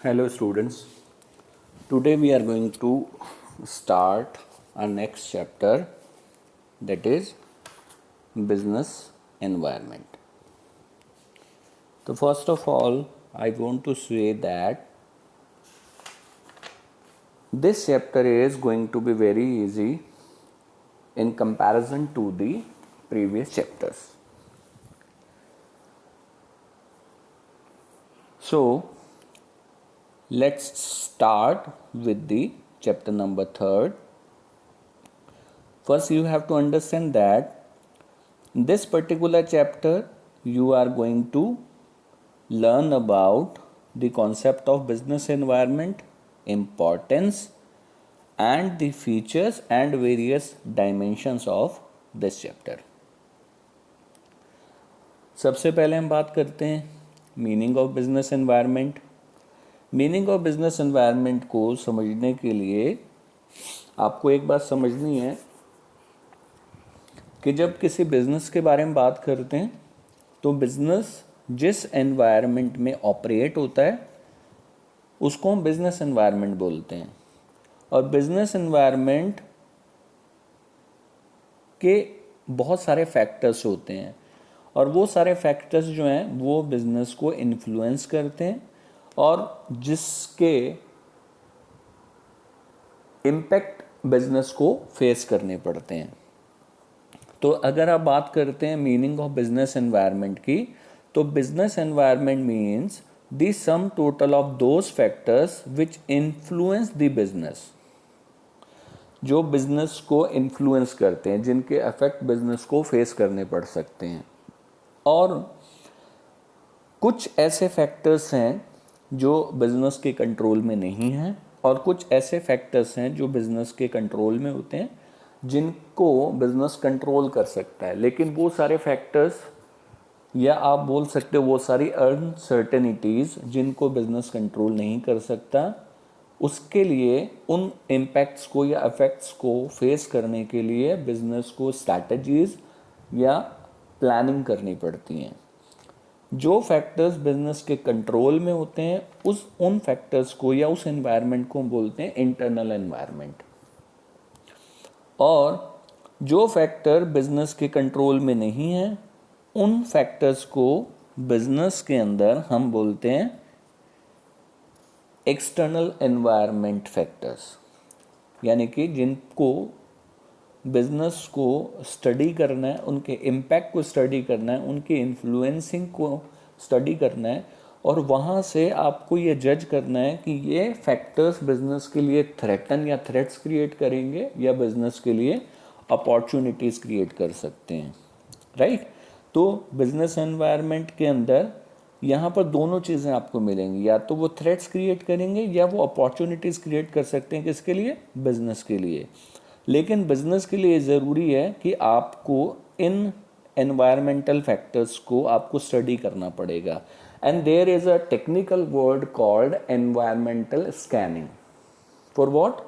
Hello students. Today we are going to start our next chapter, that is business environment. So first of all, I want to say that this chapter is going to be very easy in comparison to the previous chapters. So let's start with the chapter number 3rd. First, you have to understand that in this particular chapter you are going to learn about the concept of business environment, importance, and the features and various dimensions of this chapter. सबसे पहले हम बात करते हैं meaning of business environment. Meaning of business environment को समझने के लिए आपको एक बात समझनी है कि जब किसी बिजनेस के बारे में बात करते हैं तो बिजनेस जिस एनवायरनमेंट में ऑपरेट होता है उसको हम बिजनेस एनवायरनमेंट बोलते हैं। और बिजनेस एनवायरनमेंट के बहुत सारे फैक्टर्स होते हैं और वो सारे फैक्टर्स जो हैं वो बिजनेस को इन्फ्लुएंस करते हैं और जिसके इम्पैक्ट बिजनेस को फेस करने पड़ते हैं। तो अगर आप बात करते हैं मीनिंग ऑफ बिजनेस एनवायरनमेंट की, तो business environment means the some total of those factors which influence the business, जो बिजनेस को इन्फ्लुएंस करते हैं, जिनके इफेक्ट बिजनेस को फेस करने पड़ सकते हैं। और कुछ ऐसे फैक्टर्स हैं जो बिजनेस के कंट्रोल में नहीं हैं और कुछ ऐसे फैक्टर्स हैं जो बिजनेस के कंट्रोल में होते हैं जिनको बिजनेस कंट्रोल कर सकता है। लेकिन वो सारे फैक्टर्स या आप बोल सकते हो वो सारी अनसर्टेनिटीज़ जिनको बिजनेस कंट्रोल नहीं कर सकता, उसके लिए उन इम्पैक्ट्स को या इफेक्ट्स को फेस करने के लिए बिजनेस को स्ट्रैटेजीज या प्लानिंग करनी पड़ती हैं। जो फैक्टर्स बिजनेस के कंट्रोल में होते हैं उन फैक्टर्स को या उस एनवायरनमेंट को बोलते हैं इंटरनल एनवायरनमेंट, और जो फैक्टर बिजनेस के कंट्रोल में नहीं है उन फैक्टर्स को बिजनेस के अंदर हम बोलते हैं एक्सटर्नल एनवायरनमेंट फैक्टर्स। यानी कि जिनको बिजनेस को स्टडी करना है, उनके इम्पैक्ट को स्टडी करना है, उनके इन्फ्लुएंसिंग को स्टडी करना है और वहाँ से आपको ये जज करना है कि ये फैक्टर्स बिजनेस के लिए थ्रेटन या थ्रेट्स क्रिएट करेंगे या बिजनेस के लिए अपॉर्चुनिटीज़ क्रिएट कर सकते हैं, राइट। तो बिजनेस एनवायरनमेंट के अंदर यहाँ पर दोनों चीज़ें आपको मिलेंगी, या तो वो थ्रेट्स क्रिएट करेंगे या वो अपॉर्चुनिटीज़ क्रिएट कर सकते हैं। किसके लिए? बिजनेस के लिए। लेकिन बिजनेस के लिए ज़रूरी है कि आपको इन एनवायरमेंटल फैक्टर्स को आपको स्टडी करना पड़ेगा। And there is a technical word called environmental scanning. For what?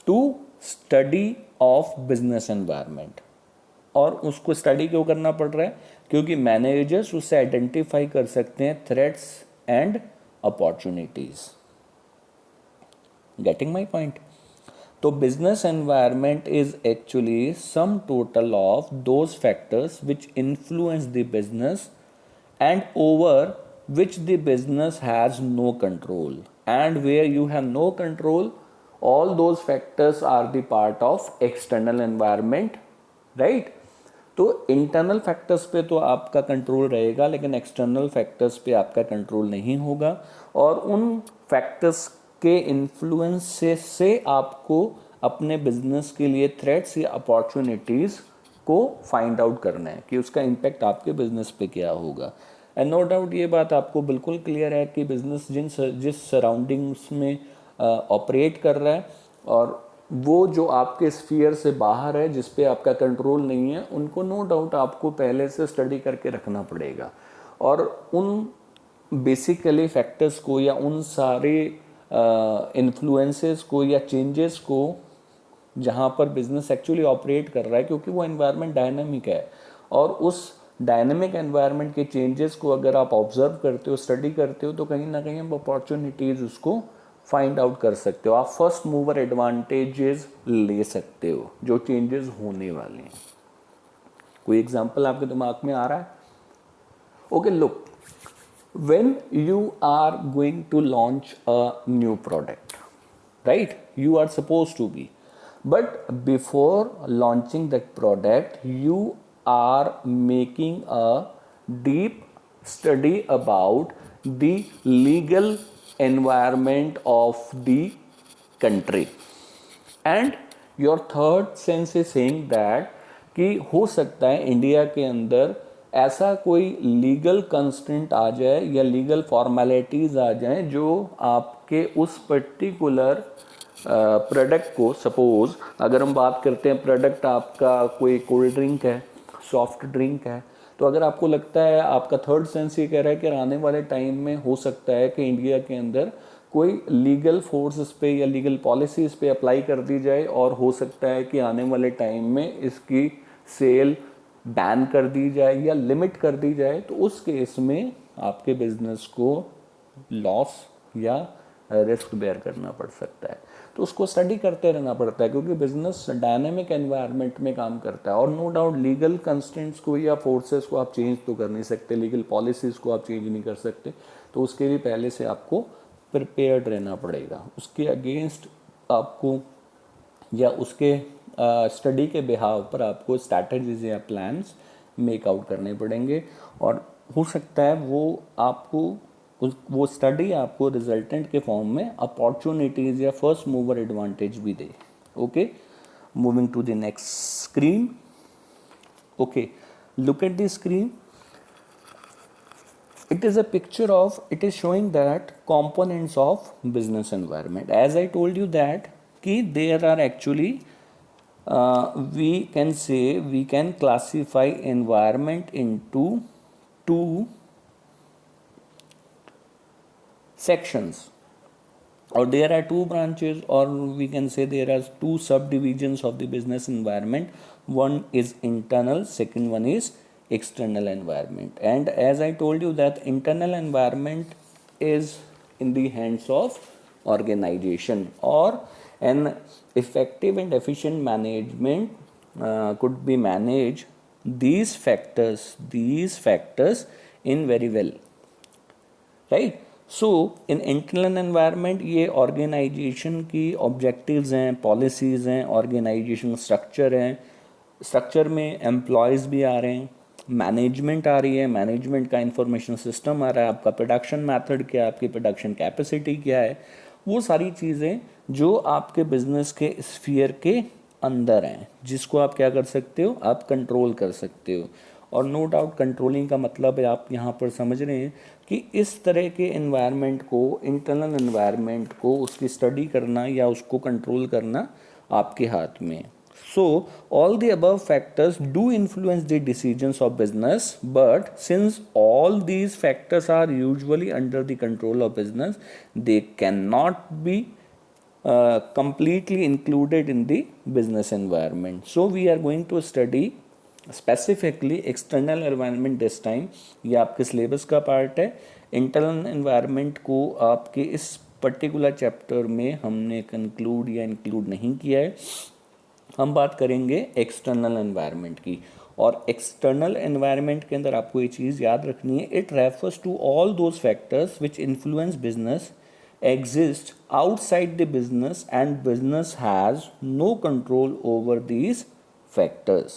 To study of business environment. और उसको स्टडी क्यों करना पड़ रहा है? क्योंकि मैनेजर्स उससे आइडेंटिफाई कर सकते हैं threats and opportunities. Getting my point? तो business environment is actually sum total of those factors which influence the business and over which the business has no control, and where you have no control, all those factors are the part of external environment, right? तो internal factors पे तो आपका control रहेगा लेकिन external factors पे आपका control नहीं होगा, और उन फैक्टर्स के इन्फ्लुएंस से आपको अपने बिजनेस के लिए थ्रेट्स या अपॉर्चुनिटीज़ को फाइंड आउट करना है कि उसका इम्पैक्ट आपके बिजनेस पे क्या होगा। एंड नो डाउट ये बात आपको बिल्कुल क्लियर है कि बिजनेस जिस सराउंडिंग्स में ऑपरेट कर रहा है और वो जो आपके स्फीयर से बाहर है, जिस पे आपका कंट्रोल नहीं है, उनको नो डाउट आपको पहले से स्टडी करके रखना पड़ेगा और उन बेसिकली फैक्टर्स को या उन सारे इन्फ्लुएंसेस को या चेंजेस को जहाँ पर बिजनेस एक्चुअली ऑपरेट कर रहा है, क्योंकि वो एनवायरनमेंट डायनामिक है और उस डायनेमिक एनवायरनमेंट के चेंजेस को अगर आप ऑब्जर्व करते हो, स्टडी करते हो, तो कहीं ना कहीं आप अपॉर्चुनिटीज़ उसको फाइंड आउट कर सकते हो, आप फर्स्ट मूवर एडवांटेजेस ले सकते हो जो चेंजेस होने वाले हैं। कोई एग्जांपल आपके दिमाग में आ रहा है? Okay, look, when you are going to launch a new product, right, you are supposed to be, but before launching that product you are making a deep study about the legal environment of the country, and your third sense is saying that कि हो सकता है India के अंदर ऐसा कोई legal constraint आ जाए या लीगल फॉर्मेलिटीज़ आ जाए जो आपके उस पर्टिकुलर प्रोडक्ट को, सपोज अगर हम बात करते हैं प्रोडक्ट आपका कोई कोल्ड ड्रिंक है, सॉफ्ट ड्रिंक है, तो अगर आपको लगता है, आपका थर्ड सेंस ये कह रहा है कि आने वाले टाइम में हो सकता है कि इंडिया के अंदर कोई लीगल फोर्स इस पे या लीगल पॉलिसी इस पे अप्लाई कर दी जाए, और हो सकता है कि आने वाले टाइम में इसकी सेल बैन कर दी जाए या लिमिट कर दी जाए, तो उस केस में आपके बिजनेस को लॉस या रिस्क बेयर करना पड़ सकता है। तो उसको स्टडी करते रहना पड़ता है क्योंकि बिजनेस डायनेमिक एनवायरनमेंट में काम करता है, और नो डाउट लीगल कंस्ट्रेंट्स को या फोर्सेस को आप चेंज तो कर नहीं सकते, लीगल पॉलिसीज़ को आप चेंज नहीं कर सकते, तो उसके लिए पहले से आपको प्रिपेयर्ड रहना पड़ेगा, उसके अगेंस्ट आपको या उसके स्टडी के बिहाव पर आपको स्ट्रैटेजीज या प्लान्स मेक आउट करने पड़ेंगे, और हो सकता है वो आपको वो स्टडी आपको रिजल्टेंट के फॉर्म में अपॉर्चुनिटीज़ या फर्स्ट मूवर एडवांटेज भी दे। Okay, moving to the next screen. Okay, look at the screen. It is a picture of, it is showing that components of business environment. As I told you that कि there are actually we can say we can classify environment into two sections, or there are two branches, or we can say there are two subdivisions of the business environment. One is internal, second one is external environment. And as I told you that internal environment is in the hands of organization, or an effective and efficient management could be manage these factors in very well, right. So in internal environment ये organisation की objectives हैं, policies हैं, organisation structure हैं, structure में employees भी आ रहे हैं, management आ रही है, मैनेजमेंट का इंफॉर्मेशन सिस्टम आ रहा है, आपका प्रोडक्शन मेथड क्या है, आपकी प्रोडक्शन कैपेसिटी क्या है, वो सारी चीज़ें जो आपके बिजनेस के स्फीयर के अंदर हैं, जिसको आप क्या कर सकते हो, आप कंट्रोल कर सकते हो। और नो डाउट कंट्रोलिंग का मतलब है, आप यहाँ पर समझ रहे हैं कि इस तरह के एनवायरनमेंट को, इंटरनल एनवायरनमेंट को, उसकी स्टडी करना या उसको कंट्रोल करना आपके हाथ में। So all the above factors do influence the decisions of business, but since all these factors are usually under the control of business, they cannot be completely included in the business environment. So we are going to study specifically external environment this time. ये आपके syllabus का part है। Internal environment को आपके इस particular chapter में हमने conclude या इंक्लूड नहीं किया है। हम बात करेंगे एक्सटर्नल एनवायरनमेंट की, और एक्सटर्नल एनवायरनमेंट के अंदर आपको ये चीज़ याद रखनी है, it refers to all those factors which influence business exist outside the business and business has no control over these factors,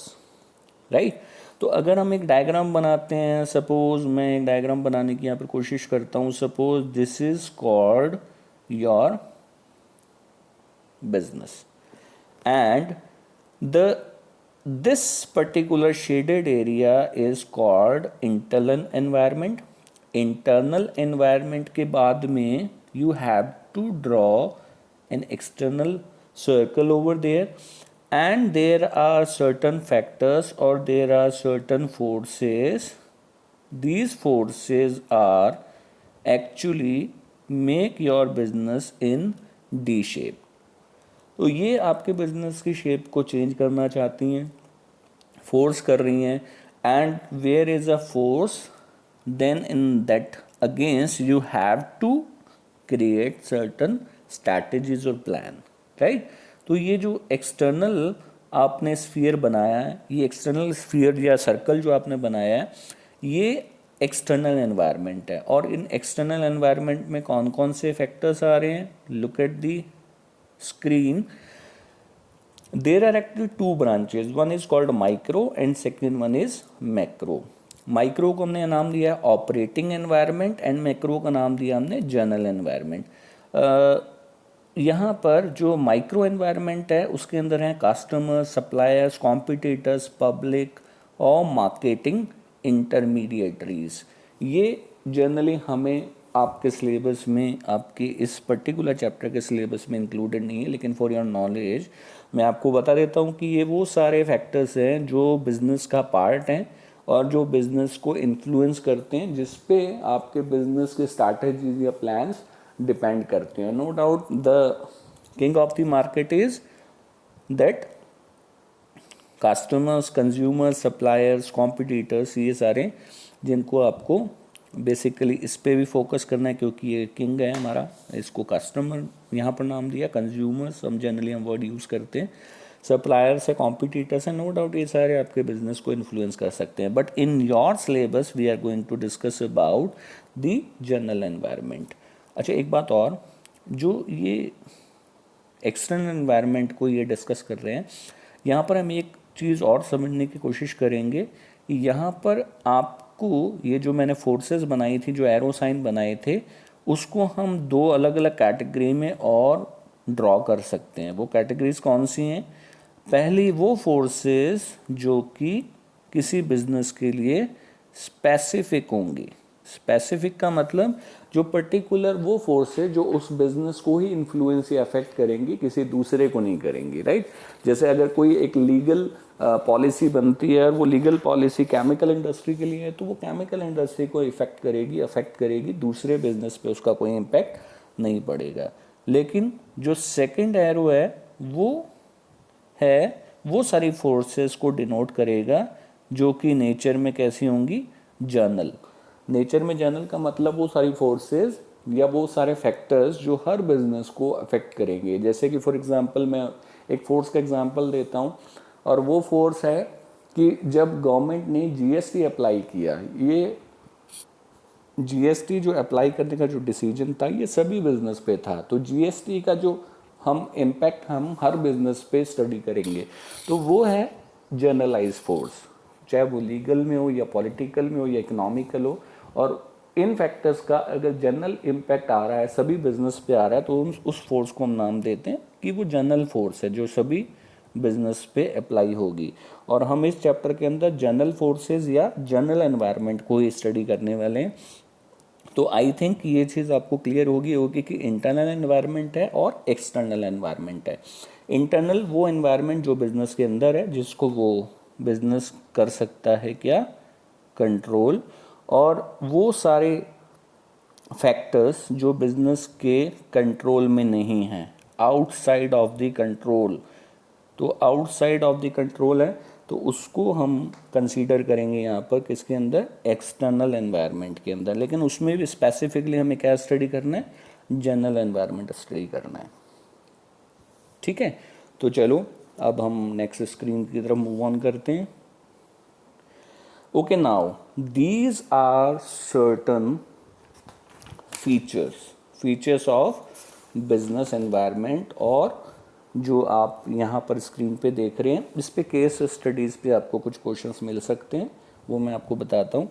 right? तो अगर हम एक डायग्राम बनाते हैं, सपोज मैं एक डायग्राम बनाने की यहाँ पर कोशिश करता हूँ, suppose this is called your business and this particular shaded area is called internal environment. Internal environment के बाद में you have to draw an external circle over there, and there are certain factors or there are certain forces. These forces are actually make your business in D shape. तो ये आपके business की shape को change करना चाहती हैं, force कर रही हैं, and where is a force, then in that against you have to create certain strategies or plan, right? तो ये जो एक्सटर्नल आपने स्फीयर बनाया है, ये एक्सटर्नल स्फीयर या सर्कल जो आपने बनाया है, ये एक्सटर्नल एनवायरनमेंट है। और इन एक्सटर्नल एनवायरनमेंट में कौन कौन से फैक्टर्स आ रहे हैं? Look at the screen. There are actually two branches, one is called micro and second one is macro. Micro को हमने नाम दिया है ऑपरेटिंग एनवायरनमेंट एंड मैक्रो का नाम दिया हमने जनरल एनवायरनमेंट। यहाँ पर जो माइक्रो एनवायरनमेंट है उसके अंदर हैं कस्टमर्स, सप्लायर्स, कॉम्पिटिटर्स, पब्लिक और मार्केटिंग इंटरमीडिएटरीज। ये जनरली हमें आपके सिलेबस में, आपके इस पर्टिकुलर चैप्टर के सिलेबस में इंक्लूडेड नहीं है, लेकिन फॉर योर नॉलेज मैं आपको बता देता हूँ कि ये वो सारे फैक्टर्स हैं जो बिज़नेस का पार्ट हैं और जो बिज़नेस को इन्फ्लुएंस करते हैं, जिस पे आपके बिज़नेस के स्ट्रैटेजीज या प्लान्स डिपेंड करते हैं। No doubt the king of the market is that customers, consumers, suppliers, competitors, ये सारे जिनको आपको बेसिकली इस पे भी फोकस करना है क्योंकि ये किंग है हमारा। इसको कस्टमर यहाँ पर नाम दिया, कंज्यूमर्स हम जनरली हम वर्ड यूज़ करते हैं, सप्लायर्स है, कॉम्पिटिटर्स है। नो डाउट ये सारे आपके बिजनेस को इन्फ्लुएंस कर सकते हैं। But in your syllabus we are going to discuss about the general environment. अच्छा, एक बात और, जो ये एक्सटर्नल एनवायरनमेंट को ये डिस्कस कर रहे हैं, यहाँ पर हम एक चीज़ और समझने की कोशिश करेंगे। यहाँ पर आपको ये जो मैंने फोर्सेस बनाई थी, जो एरो साइन बनाए थे, उसको हम दो अलग अलग कैटेगरी में और ड्रॉ कर सकते हैं। वो कैटेगरीज कौन सी हैं? पहली वो फोर्सेस जो कि किसी बिजनेस के लिए स्पेसिफिक होंगी। स्पेसिफिक का मतलब जो पर्टिकुलर वो फोर्स है जो उस बिजनेस को ही इन्फ्लुएंस या अफेक्ट करेंगी, किसी दूसरे को नहीं करेंगी, राइट? जैसे अगर कोई एक लीगल पॉलिसी बनती है और वो लीगल पॉलिसी केमिकल इंडस्ट्री के लिए है, तो वो केमिकल इंडस्ट्री को इफेक्ट करेगी, दूसरे बिजनेस पे उसका कोई इम्पैक्ट नहीं पड़ेगा। लेकिन जो सेकंड एरो है वो सारी फोर्सेस को डिनोट करेगा जो कि नेचर में कैसी होंगी? जनरल। नेचर में जनरल का मतलब वो सारी फोर्सेस या वो सारे फैक्टर्स जो हर बिजनेस को अफेक्ट करेंगे। जैसे कि फॉर एग्जांपल मैं एक फोर्स का एग्जांपल देता हूँ, और वो फोर्स है कि जब गवर्नमेंट ने जीएसटी अप्लाई किया, ये जीएसटी जो अप्लाई करने का जो डिसीजन था ये सभी बिजनेस पे था। तो जीएसटी का जो हम इम्पैक्ट हम हर बिजनेस पे स्टडी करेंगे, तो वो है जनरलाइज फोर्स, चाहे वो लीगल में हो या पॉलिटिकल में हो या इकोनॉमिकल हो। और इन फैक्टर्स का अगर जनरल इम्पैक्ट आ रहा है, सभी बिजनेस पे आ रहा है, तो उस फोर्स को हम नाम देते हैं कि वो जनरल फोर्स है जो सभी बिजनेस पे अप्लाई होगी। और हम इस चैप्टर के अंदर जनरल फोर्सेस या जनरल एनवायरनमेंट को ही स्टडी करने वाले हैं। तो आई थिंक ये चीज़ आपको क्लियर होगी कि इंटरनल एनवायरनमेंट है और एक्सटर्नल एनवायरनमेंट है। इंटरनल वो एनवायरनमेंट जो बिजनेस के अंदर है, जिसको वो बिजनेस कर सकता है क्या? कंट्रोल। और वो सारे फैक्टर्स जो बिजनेस के कंट्रोल में नहीं हैं, आउटसाइड ऑफ द कंट्रोल। तो आउटसाइड ऑफ द कंट्रोल है, तो उसको हम कंसीडर करेंगे यहाँ पर किसके अंदर? एक्सटर्नल एनवायरनमेंट के अंदर। लेकिन उसमें भी स्पेसिफिकली हमें क्या स्टडी करना है? जनरल एनवायरनमेंट स्टडी करना है। ठीक है, तो चलो अब हम नेक्स्ट स्क्रीन की तरफ मूव ऑन करते हैं। Okay, now these are certain features of business environment, और जो आप यहाँ पर स्क्रीन पे देख रहे हैं, इस पे केस स्टडीज़ पे आपको कुछ क्वेश्चंस मिल सकते हैं, वो मैं आपको बताता हूँ।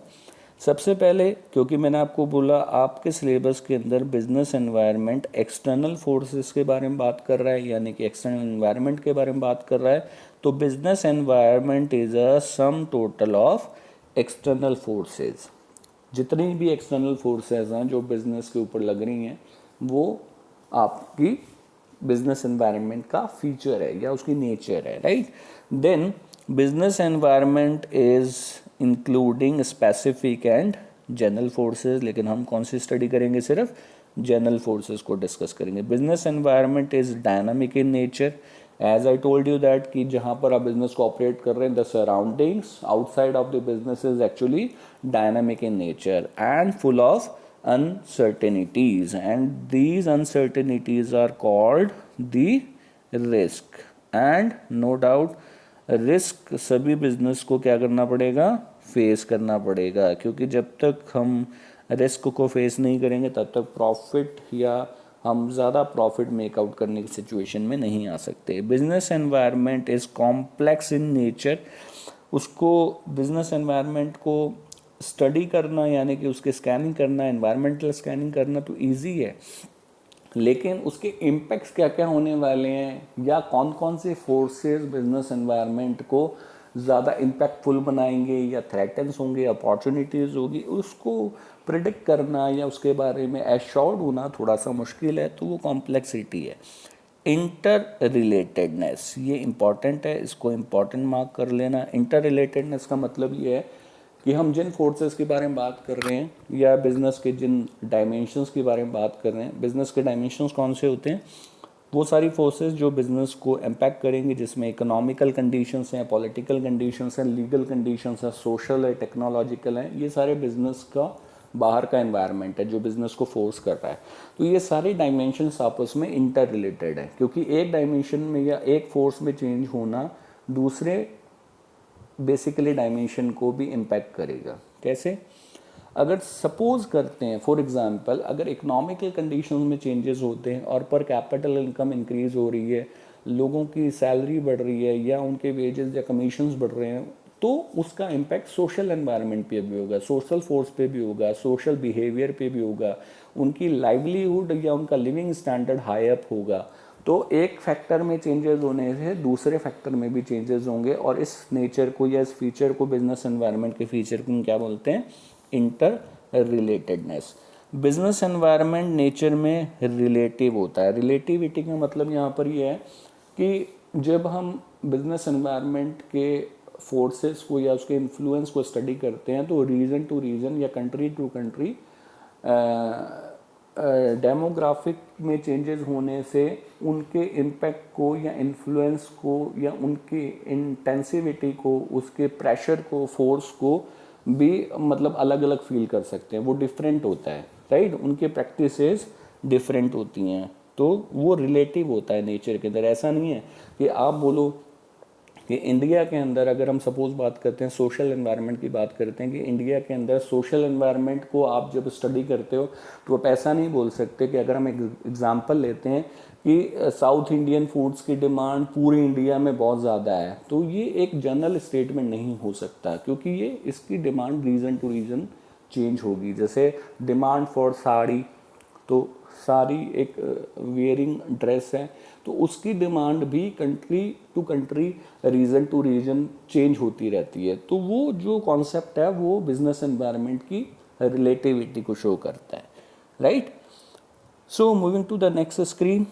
सबसे पहले, क्योंकि मैंने आपको बोला आपके सिलेबस के अंदर बिजनेस एनवायरनमेंट एक्सटर्नल फोर्सेस के बारे में बात कर रहा है, यानी कि एक्सटर्नल एनवायरनमेंट के बारे में बात कर रहा है, तो business environment is a some total of external forces. जितनी भी एक्सटर्नल फोर्सेज हैं जो बिजनेस के ऊपर लग रही हैं, वो आपकी बिजनेस एनवायरनमेंट का फीचर है या उसकी नेचर है, right? Then business environment is including specific and general forces, लेकिन हम कौन सी स्टडी करेंगे? सिर्फ जनरल फोर्सेस को डिस्कस करेंगे। Business environment is dynamic in nature, as I told you that कि जहाँ पर आप बिजनेस को ऑपरेट कर रहे हैं, the surroundings outside of the business is actually dynamic in nature and full of uncertainties, and these uncertainties are called the risk. And no doubt risk सभी business को क्या करना पड़ेगा, फेस करना पड़ेगा, क्योंकि जब तक हम रिस्क को फेस नहीं करेंगे तब तक प्रॉफिट या हम ज़्यादा प्रॉफिट मेकआउट करने की सिचुएशन में नहीं आ सकते. Business environment is complex in nature. उसको बिजनेस एनवायरनमेंट को स्टडी करना यानी कि उसके स्कैनिंग करना, एनवायरमेंटल स्कैनिंग करना तो इजी है, लेकिन उसके इम्पैक्ट्स क्या क्या होने वाले हैं या कौन कौन से फोर्सेस बिजनेस एनवायरनमेंट को ज़्यादा इम्पैक्टफुल बनाएंगे या थ्रेटन्स होंगे, अपॉर्चुनिटीज़ होगी, उसको प्रिडिक्ट करना या उसके बारे में एश्योर्ड होना थोड़ा सा मुश्किल है. तो वो कॉम्प्लेक्सिटी है. इंटर रिलेटेडनेस, ये इम्पॉर्टेंट है, इसको इम्पॉर्टेंट मार्क कर लेना. इंटर रिलेटेडनेस का मतलब ये है कि हम जिन फोर्सेस के बारे में बात कर रहे हैं या बिज़नेस के जिन डायमेंशंस के बारे में बात कर रहे हैं, बिज़नेस के डायमेंशंस कौन से होते हैं, वो सारी फोर्सेस जो बिज़नेस को इम्पैक्ट करेंगी, जिसमें इकोनॉमिकल कंडीशंस हैं, पॉलिटिकल कंडीशंस हैं, लीगल कंडीशंस हैं, सोशल है, टेक्नोलॉजिकल हैं, ये सारे बिज़नेस का बाहर का एनवायरनमेंट है जो बिज़नेस को फोर्स कर रहा है. तो ये सारे डायमेंशंस आपस में इंटर रिलेटेड है, क्योंकि एक डायमेंशन में या एक फोर्स में चेंज होना दूसरे बेसिकली डायमेंशन को भी इम्पैक्ट करेगा. कैसे? अगर सपोज करते हैं फॉर एग्जांपल, अगर इकोनॉमिकल कंडीशंस में चेंजेस होते हैं और पर कैपिटल इनकम इंक्रीज हो रही है, लोगों की सैलरी बढ़ रही है या उनके वेजेस या कमीशंस बढ़ रहे हैं, तो उसका इम्पैक्ट सोशल एनवायरनमेंट पे भी होगा, सोशल फोर्स पे भी होगा, सोशल बिहेवियर पे भी होगा, उनकी लाइवलीहुड या उनका लिविंग स्टैंडर्ड हाई अप होगा. तो एक फैक्टर में चेंजेस होने से दूसरे फैक्टर में भी चेंजेस होंगे, और इस नेचर को या इस फीचर को, बिजनेस एनवायरनमेंट के फीचर को हम क्या बोलते हैं, inter relatedness. Business environment nature में रिलेटिव होता है. रिलेटिविटी का मतलब यहाँ पर ये है कि जब हम बिजनेस एनवायरनमेंट के फोर्सेस को या उसके इन्फ्लुएंस को स्टडी करते हैं, तो रीजन टू रीजन या कंट्री टू कंट्री डेमोग्राफिक में चेंजेस होने से उनके इम्पैक्ट को या इन्फ्लुएंस को या उनकी इंटेंसिविटी को, उसके प्रेशर को, फोर्स को भी मतलब अलग अलग फील कर सकते हैं. वो डिफरेंट होता है, राइट. उनके प्रैक्टिसेस डिफरेंट होती हैं, तो वो रिलेटिव होता है नेचर के अंदर. ऐसा नहीं है कि आप बोलो कि इंडिया के अंदर, अगर हम सपोज बात करते हैं सोशल एनवायरनमेंट की बात करते हैं, कि इंडिया के अंदर सोशल एनवायरनमेंट को आप जब स्टडी करते हो तो आप ऐसा नहीं बोल सकते कि अगर हम एक एग्जांपल लेते हैं कि साउथ इंडियन फूड्स की डिमांड पूरे इंडिया में बहुत ज़्यादा है, तो ये एक जनरल स्टेटमेंट नहीं हो सकता, क्योंकि ये इसकी demand region to region change होगी. जैसे डिमांड फॉर साड़ी, तो साड़ी एक वेयरिंग ड्रेस है, तो उसकी डिमांड भी country to country, region to region change होती रहती है. तो वो जो कॉन्सेप्ट है वो बिजनेस एनवायरनमेंट की रिलेटिविटी को शो करता है, right. So moving to the next screen,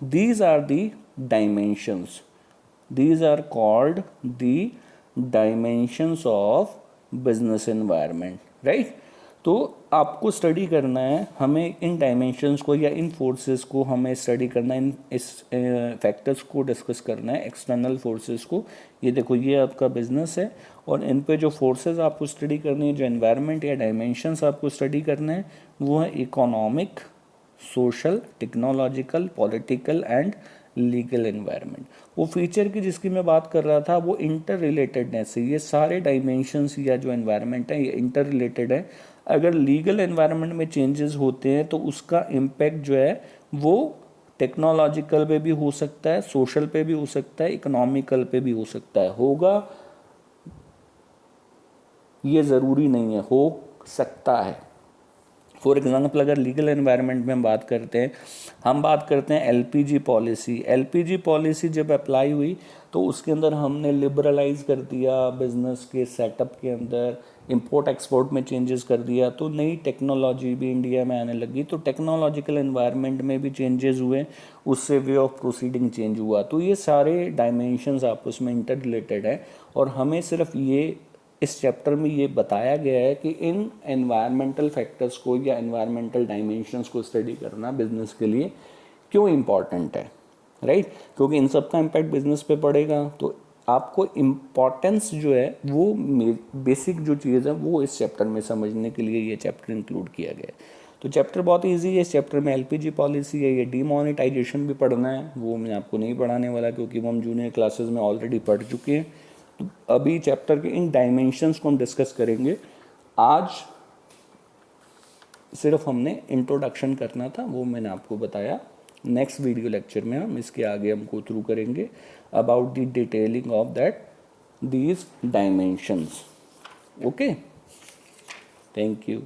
these are the dimensions, these are called the dimensions of business environment, right. तो आपको स्टडी करना है, हमें इन डायमेंशंस को या इन फोर्सेस को हमें स्टडी करना है, इस फैक्टर्स को डिस्कस करना है, एक्सटर्नल फोर्सेस को. ये देखो, ये आपका बिजनेस है और इन पे जो फोर्सेस आपको स्टडी करनी है, जो एनवायरनमेंट या डायमेंशंस आपको स्टडी करना है, वो है economic, social, technological, political and legal environment. वो फीचर की जिसकी मैं बात कर रहा था वो इंटर रिलेटेडनेस है. ये सारे डायमेंशंस या जो एनवायरनमेंट है ये इंटर रिलेटेड है. अगर लीगल एनवायरनमेंट में चेंजेस होते हैं तो उसका इम्पैक्ट जो है वो टेक्नोलॉजिकल पे भी हो सकता है, सोशल पे भी हो सकता है, इकोनॉमिकल पे भी हो सकता है. होगा ये ज़रूरी नहीं है, हो सकता है. फॉर एग्जांपल, अगर लीगल एनवायरनमेंट में हम बात करते हैं एलपीजी पॉलिसी. एलपीजी पॉलिसी जब अप्लाई हुई तो उसके अंदर हमने लिबरलाइज कर दिया बिजनेस के सेटअप के अंदर, इंपोर्ट एक्सपोर्ट में चेंजेस कर दिया, तो नई टेक्नोलॉजी भी इंडिया में आने लगी, तो टेक्नोलॉजिकल एनवायरनमेंट में भी चेंजेस हुए, उससे वे ऑफ प्रोसीडिंग चेंज हुआ. तो ये सारे डायमेंशंस आपस में इंटर रिलेटेड है, और हमें सिर्फ ये इस चैप्टर में ये बताया गया है कि इन एनवायरमेंटल फैक्टर्स को या एनवायरमेंटल डायमेंशंस को स्टडी करना बिजनेस के लिए क्यों इम्पॉर्टेंट है. राइट, क्योंकि इन सब का इम्पैक्ट बिजनेस पे पड़ेगा। तो आपको इम्पोर्टेंस जो है वो बेसिक जो चीज़ है वो इस चैप्टर में समझने के लिए ये चैप्टर इंक्लूड किया गया है। तो चैप्टर बहुत इजी है। इस चैप्टर में एलपीजी पॉलिसी है, ये डीमोनेटाइजेशन भी पढ़ना है, वो मैं आपको नहीं पढ़ाने वाला क्योंकि वो हम जूनियर क्लासेस में ऑलरेडी पढ़ चुके हैं। तो अभी चैप्टर के इन डायमेंशंस को हम डिस्कस करेंगे। आज सिर्फ हमने इंट्रोडक्शन करना था, वो मैंने आपको बताया। नेक्स्ट वीडियो लेक्चर में हम इसके आगे हम गो थ्रू करेंगे about the detailing of that these dimensions. Okay, thank you.